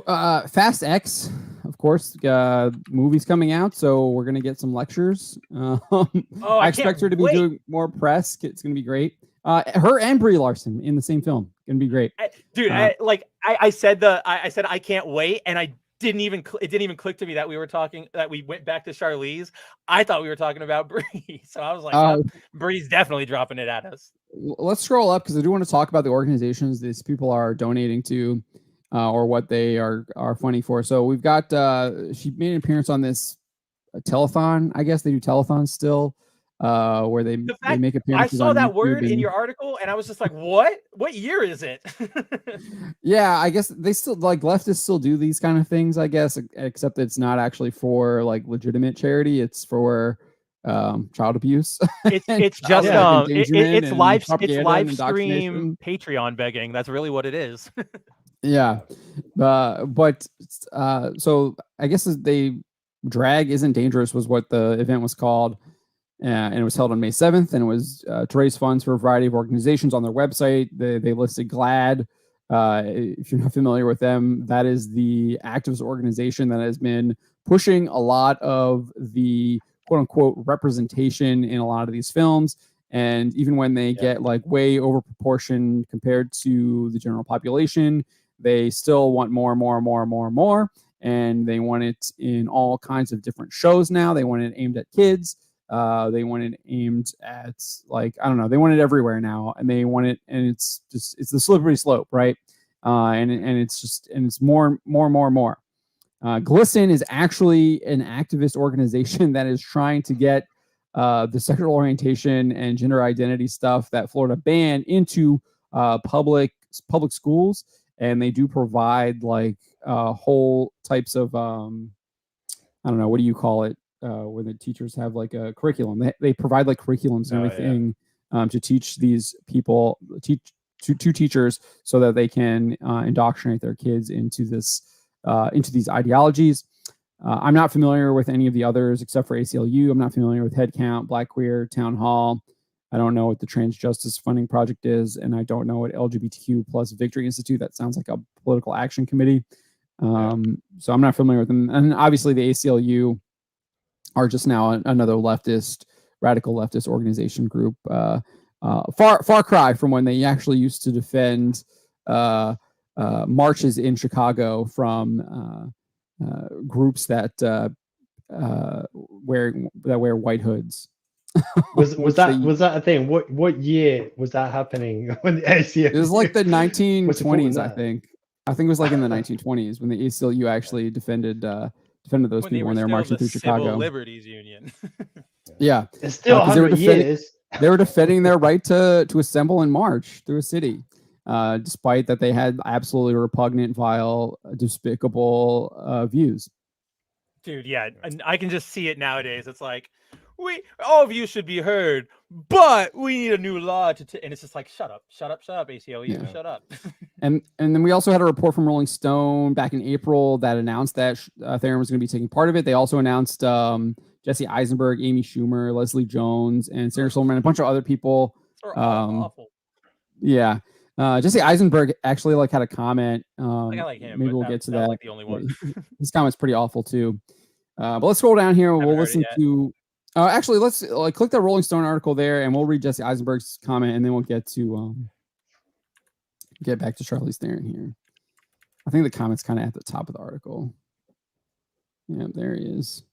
So Fast X, of course, movie's coming out, so we're gonna get some lectures. I expect her to be doing more press. It's gonna be great. Her and Brie Larson in the same film, gonna be great. I said I can't wait, and it didn't even click to me that we went back to Charlize. I thought we were talking about Brie, so I was like, Brie's definitely dropping it at us. Let's scroll up because I do want to talk about the organizations these people are donating to, or what they are funding for. So we've got she made an appearance on this telethon. I guess they do telethons still, where they make appearances. I saw that YouTube word in your article, and I was just like, "What? What year is it?" Yeah, I guess they still leftists still do these kind of things. I guess, except it's not actually for legitimate charity. It's for child abuse. It's just it's live stream Patreon begging. That's really what it is. Yeah, but so I guess drag isn't dangerous was what the event was called, and it was held on May 7th, and it was to raise funds for a variety of organizations. On their website they listed GLAAD. If you're not familiar with them, that is the activist organization that has been pushing a lot of the quote-unquote representation in a lot of these films, and even when they get way over proportion compared to the general population, they still want more, and they want it in all kinds of different shows now. They want it aimed at kids. They want it aimed at I don't know. They want it everywhere now, and they want it, and it's the slippery slope, right? And it's more. GLSEN is actually an activist organization that is trying to get the sexual orientation and gender identity stuff that Florida banned into public schools, and they do provide whole types of I don't know, what do you call it, where the teachers have a curriculum. They provide curriculums and everything to teach these people, to teachers, so that they can indoctrinate their kids into these ideologies. I'm not familiar with any of the others except for ACLU. I'm not familiar with Headcount, Black Queer, Town Hall. I don't know what the Trans Justice Funding Project is, and I don't know what LGBTQ plus Victory Institute. That sounds like a political action committee. So I'm not familiar with them. And obviously the ACLU are just now another radical leftist organization group. Far cry from when they actually used to defend marches in Chicago from groups that wear white hoods. was that a thing? What year was that happening? When the ACLU? It was the 1920s, I think. I think it was in the 1920s when the ACLU actually defended those people when they were marching through Chicago. Civil Liberties Union. Yeah, it's still 100 years. They were defending their right to assemble and march through a city, despite that they had absolutely repugnant, vile, despicable views. Dude, yeah, and I can just see it nowadays. It's all of you should be heard, but we need a new law and it's just shut up, ACLU, shut up. And then we also had a report from Rolling Stone back in April that announced that Theron was going to be taking part of it. They also announced Jesse Eisenberg, Amy Schumer, Leslie Jones, and Sarah Silverman, a bunch of other people. Awful. Yeah. Jesse Eisenberg actually had a comment. I like him. Maybe we'll get to that. The only one. His comment's pretty awful too. But let's scroll down here. We'll listen to. Actually, let's click that Rolling Stone article there, and we'll read Jesse Eisenberg's comment, and then we'll get back to Charlize Theron here. I think the comment's kind of at the top of the article. Yeah, there he is.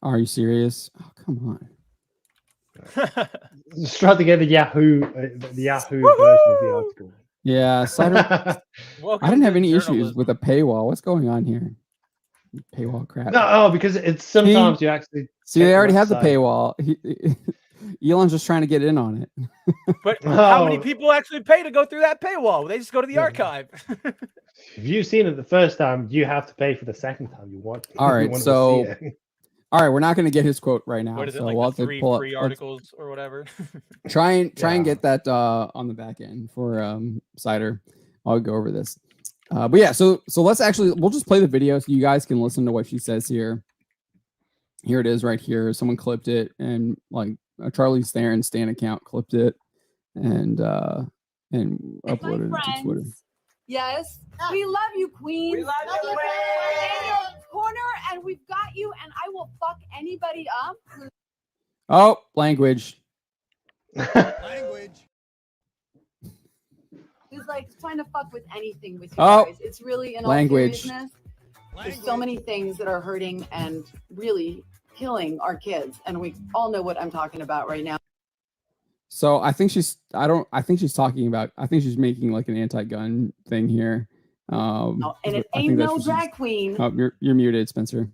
Are you serious? Oh, come on. Just try to get the Yahoo version of the article. Yeah, so I didn't have any issues with a paywall. What's going on here? Paywall crap. No, because it's sometimes you actually see they already have the paywall. Elon's just trying to get in on it. But how many people actually pay to go through that paywall? They just go to the archive. If you've seen it the first time, you have to pay for the second time you watch it. All right, so we're not going to get his quote right now. What is it, so we'll 3 free articles or whatever? Try and get that on the back end for Cider. I'll go over this. But yeah, so we'll just play the video so you guys can listen to what she says here. Here it is right here. Someone clipped it, and Charlize Theron Stan account clipped it and uploaded it to Twitter. Yes. We love you, Queen. We love you, We're in your corner, and we've got you, and I will fuck anybody up. Oh, language. Who's like trying to fuck with anything with you guys. It's really in language. all seriousness. There's so many things that are hurting and really killing our kids, and we all know what I'm talking about right now. So I think she's talking about, I think she's making like an anti-gun thing here. And it ain't no drag queen. Oh, you're muted, Spencer.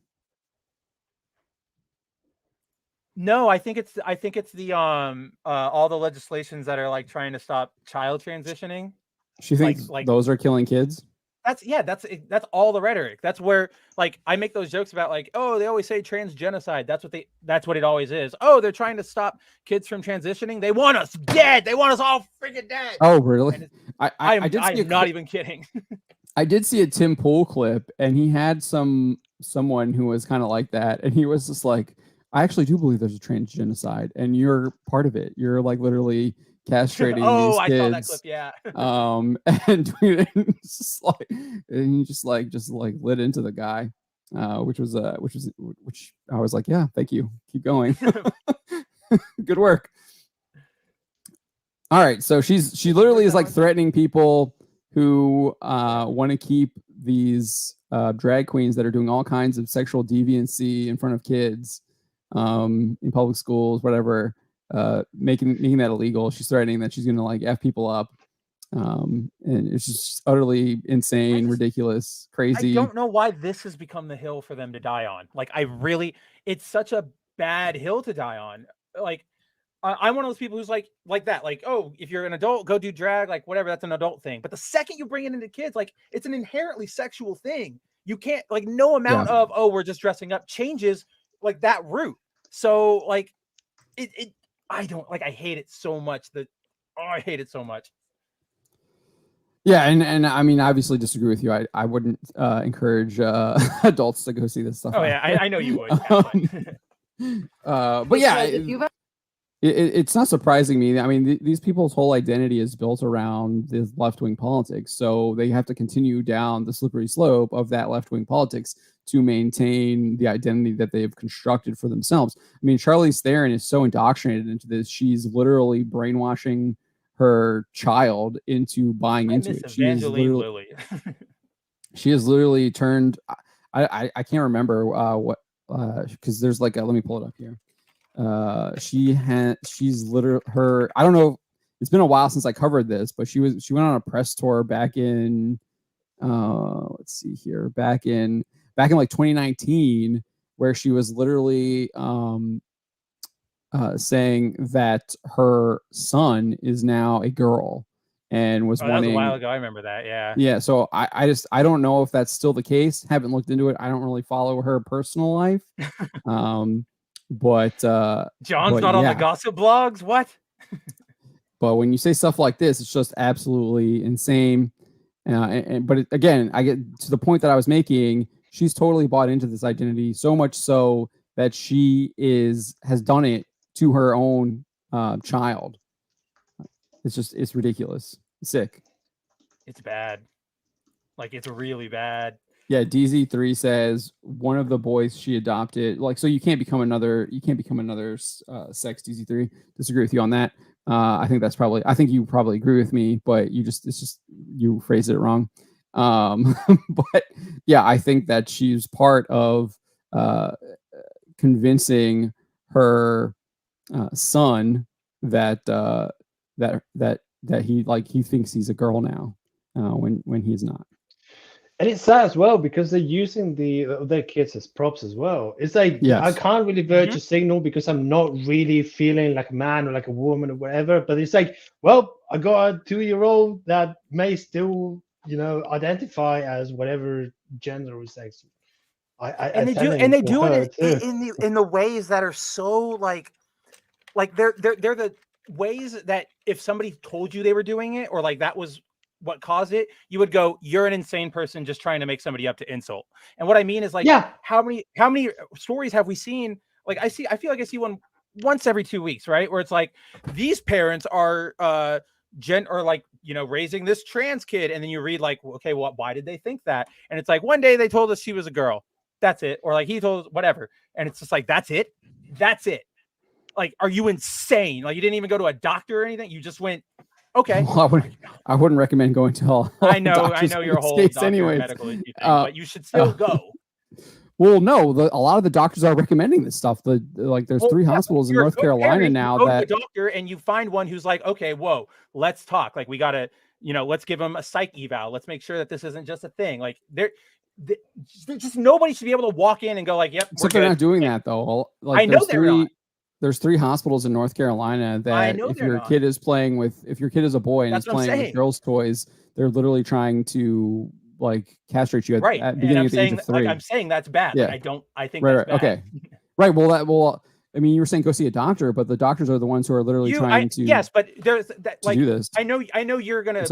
No, I think it's the all the legislations that are like trying to stop child transitioning. She thinks like those are killing kids. That's all the rhetoric. That's where like I make those jokes about like, oh, they always say trans genocide. That's what it always is. Oh, they're trying to stop kids from transitioning. They want us dead. They want us all freaking dead. Oh, really? I'm not even kidding. I did see a Tim Pool clip, and he had someone who was kind of like that, and he was just like, I actually do believe there's a trans genocide, and you're part of it. You're like literally castrating these kids. I saw that clip, yeah. And just like, and he just lit into the guy, which I was like, yeah, thank you, keep going. Good work. All right, so she literally is like threatening people who want to keep these drag queens that are doing all kinds of sexual deviancy in front of kids in public schools, whatever, making that illegal. She's threatening that she's gonna like F people up, and it's just utterly insane, ridiculous, crazy. I don't know why this has become the hill for them to die on. Like, it's such a bad hill to die on. Like, I'm one of those people who's like that. Like, oh, if you're an adult, go do drag, like whatever, that's an adult thing. But the second you bring it into kids, like it's an inherently sexual thing. You can't, like, no amount of, oh, we're just dressing up changes like that root. So like I hate it so much I hate it so much. Yeah, and I mean, I obviously disagree with you. I wouldn't encourage adults to go see this stuff. Oh yeah, I know you would. But yeah, it's not surprising me. I mean, these people's whole identity is built around this left-wing politics, so they have to continue down the slippery slope of that left-wing politics to maintain the identity that they've constructed for themselves. I mean, Charlize Theron is so indoctrinated into this; she's literally brainwashing her child into buying into it. She has literally turned. I can't remember what because there's like let me pull it up here. She's literally her. I don't know. It's been a while since I covered this, but she went on a press tour back in. Let's see here. Back in like 2019, where she was literally saying that her son is now a girl and was wanting. That was a while ago. I remember that. Yeah. Yeah. So I don't know if that's still the case. Haven't looked into it. I don't really follow her personal life. But John's not on the gossip blogs. What? But when you say stuff like this, it's just absolutely insane. But again, I get to the point that I was making. She's totally bought into this identity, so much so that she has done it to her own child. It's ridiculous. It's sick. It's bad. Like, it's really bad. Yeah, DZ3 says one of the boys she adopted, like, so you can't become another sex, DZ3. Disagree with you on that. I think you probably agree with me, but you phrased it wrong. But yeah, I think that she's part of convincing her son that he thinks he's a girl now, when he's not. And it's sad as well because they're using their kids as props as well. It's like, yes. I can't really virtue signal because I'm not really feeling like a man or like a woman or whatever. But it's like, well, I got a 2-year-old that may still, identify as whatever gender or sex. They do it in the ways that are so like they're the ways that if somebody told you they were doing it or like that was what caused it, you would go, you're an insane person just trying to make somebody up to insult. And what I mean is like, how many stories have we seen? Like I feel like I see one once every 2 weeks, right? Where it's like, these parents are raising this trans kid. And then you read like, okay, well, why did they think that? And it's like, one day they told us she was a girl. That's it. Or like he told us whatever. And it's just like, that's it. That's it. Like, are you insane? Like, you didn't even go to a doctor or anything. You just went, okay. Well, I wouldn't recommend going to all. I know your whole medical issue thing, but you should still go. Well, no, a lot of the doctors are recommending this stuff. There's 3 hospitals in North Carolina now go that to the doctor and you find one who's like, okay, whoa, let's talk. Like, we gotta, let's give them a psych eval. Let's make sure that this isn't just a thing. Like, just nobody should be able to walk in and go like, yep. Except they're not doing that though. Like, I know they're not. There's 3 hospitals in North Carolina that if your kid is a boy and he's playing with girls' toys, they're literally trying to like castrate you at beginning at the age of 3. Like, I'm saying that's bad. Yeah. Like, I think that's bad. Okay. Right. Well, I mean, you were saying go see a doctor, but the doctors are the ones who are literally trying to. Yes, but there's that. Like, do this. I know you're gonna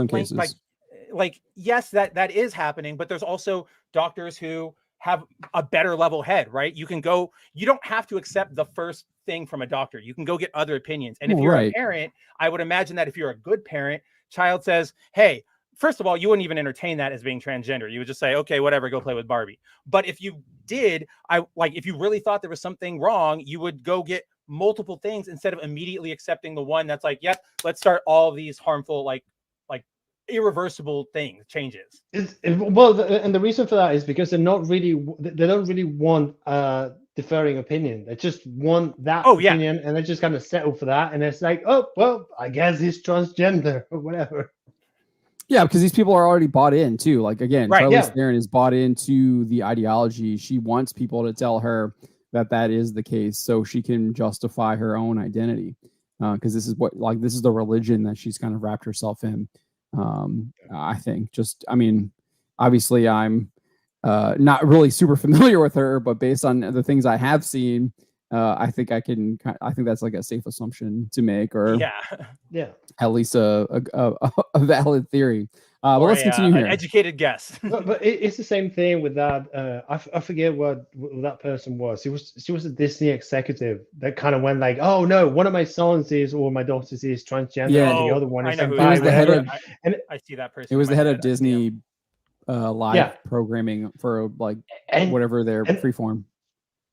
like yes, that is happening, but there's also doctors who have a better level head, right? You don't have to accept the first thing from a doctor. You can go get other opinions. And if you're a parent, I would imagine that if you're a good parent, child says, hey, first of all, you wouldn't even entertain that as being transgender. You would just say, okay, whatever, go play with Barbie. But if you did, if you really thought there was something wrong, you would go get multiple things instead of immediately accepting the one that's like, yep, let's start all of these harmful, like irreversible changes. And the reason for that is because they don't really want differing opinion. They just want that opinion, and they just kind of settle for that. And it's like, oh well, I guess he's transgender or whatever. Yeah, because these people are already bought in too. Like, again, Charlize Theron is bought into the ideology. She wants people to tell her that is the case, so she can justify her own identity. Because this is the religion that she's kind of wrapped herself in. I think obviously I'm not really super familiar with her, but based on the things I have seen, I think that's like a safe assumption to make, or at least a valid theory. But let's continue here. An educated guess. but it's the same thing with that. I forget what that person was. She was a Disney executive that kind of went like, oh no, one of my sons is or my daughters is transgender, and the other one is I see that person. It was the head of Disney live programming for whatever their freeform.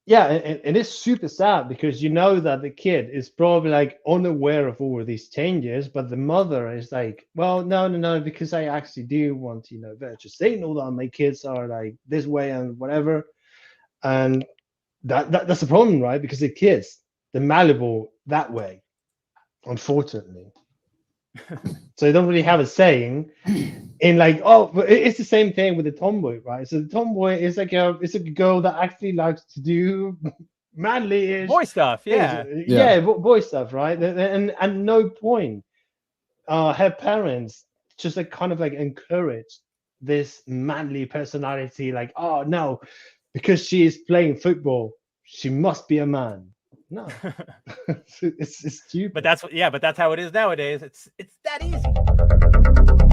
Yeah, and it's super sad because you know that the kid is probably like unaware of all of these changes, but the mother is like, well, no, because I actually do want to, virtue signal that my kids are like this way and whatever. And that's the problem, right? Because the kids, they're malleable that way, unfortunately. So they don't really have a saying in like, oh, but it's the same thing with the tomboy, right? So the tomboy is like it's a girl that actually likes to do manly-ish boy stuff, boy stuff, right? And at no point her parents just like kind of like encourage this manly personality, like, oh no, because she is playing football, she must be a man. No, it's stupid. But that's how it is nowadays. It's that easy.